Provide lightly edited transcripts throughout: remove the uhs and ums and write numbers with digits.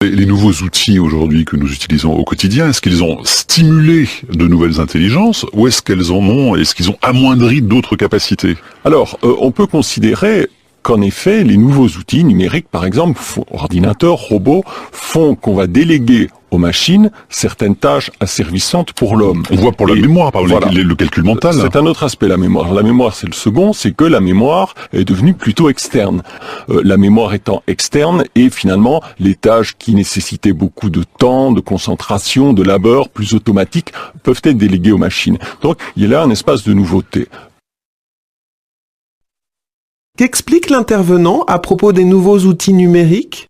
Les nouveaux outils aujourd'hui que nous utilisons au quotidien, est-ce qu'ils ont stimulé de nouvelles intelligences ou est-ce qu'ils ont amoindri d'autres capacités? Alors, on peut considérer qu'en effet, les nouveaux outils numériques, par exemple, ordinateurs, robots, font qu'on va déléguer aux machines certaines tâches asservissantes pour l'homme. On voit pour la mémoire, par exemple, voilà. le calcul mental. C'est un autre aspect, la mémoire. La mémoire, c'est le second, c'est que la mémoire est devenue plutôt externe. La mémoire étant externe, et finalement, les tâches qui nécessitaient beaucoup de temps, de concentration, de labeur, plus automatiques, peuvent être déléguées aux machines. Donc, il y a là un espace de nouveauté. Qu'explique l'intervenant à propos des nouveaux outils numériques?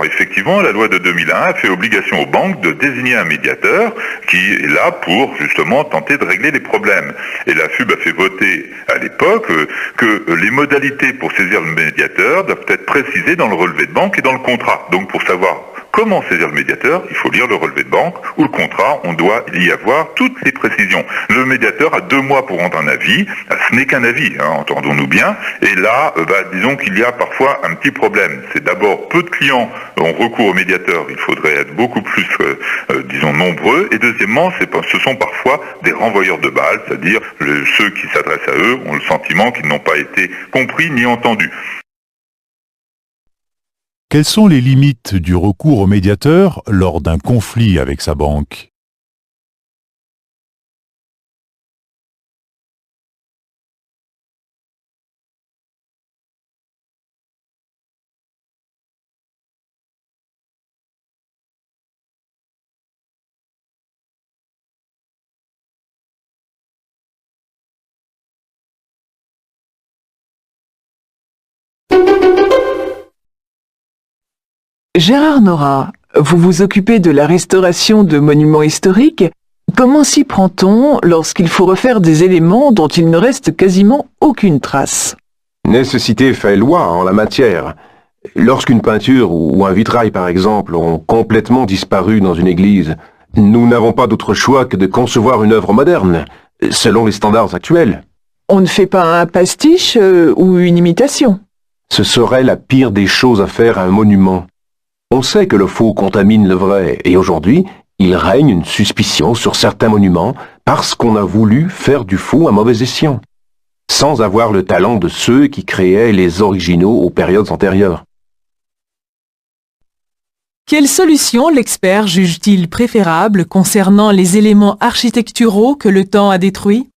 Effectivement, la loi de 2001 a fait obligation aux banques de désigner un médiateur qui est là pour justement tenter de régler les problèmes. Et la FUB a fait voter à l'époque que les modalités pour saisir le médiateur doivent être précisées dans le relevé de banque et dans le contrat. Donc pour savoir comment saisir le médiateur, il faut lire le relevé de banque ou le contrat, on doit y avoir toutes les précisions. Le médiateur a 2 mois pour rendre un avis, ce n'est qu'un avis, entendons-nous bien, et là, disons qu'il y a parfois un petit problème. C'est d'abord peu de clients ont recours au médiateur, il faudrait être beaucoup plus, disons, nombreux, et deuxièmement, ce sont parfois des renvoyeurs de balles, c'est-à-dire ceux qui s'adressent à eux ont le sentiment qu'ils n'ont pas été compris ni entendus. Quelles sont les limites du recours au médiateur lors d'un conflit avec sa banque? Gérard Nora, vous vous occupez de la restauration de monuments historiques. Comment s'y prend-on lorsqu'il faut refaire des éléments dont il ne reste quasiment aucune trace? Nécessité fait loi en la matière. Lorsqu'une peinture ou un vitrail, par exemple, ont complètement disparu dans une église, nous n'avons pas d'autre choix que de concevoir une œuvre moderne, selon les standards actuels. On ne fait pas un pastiche ou une imitation? Ce serait la pire des choses à faire à un monument. On sait que le faux contamine le vrai, et aujourd'hui, il règne une suspicion sur certains monuments parce qu'on a voulu faire du faux un mauvais escient, sans avoir le talent de ceux qui créaient les originaux aux périodes antérieures. Quelle solution l'expert juge-t-il préférable concernant les éléments architecturaux que le temps a détruits?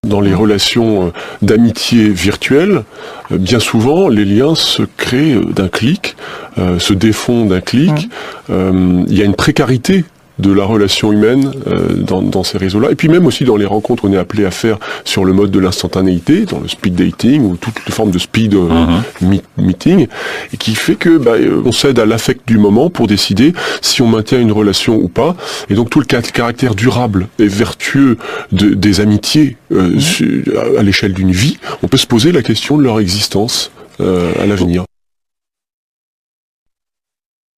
Dans les relations d'amitié virtuelles, bien souvent, les liens se créent d'un clic, se défont d'un clic. Il y a une précarité de la relation humaine dans ces réseaux-là. Et puis même aussi dans les rencontres qu'on est appelé à faire sur le mode de l'instantanéité, dans le speed dating ou toutes les formes de speed meeting, et qui fait que on cède à l'affect du moment pour décider si on maintient une relation ou pas. Et donc tout le caractère durable et vertueux des amitiés à l'échelle d'une vie, on peut se poser la question de leur existence à l'avenir.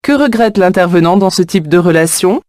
Que regrette l'intervenant dans ce type de relation?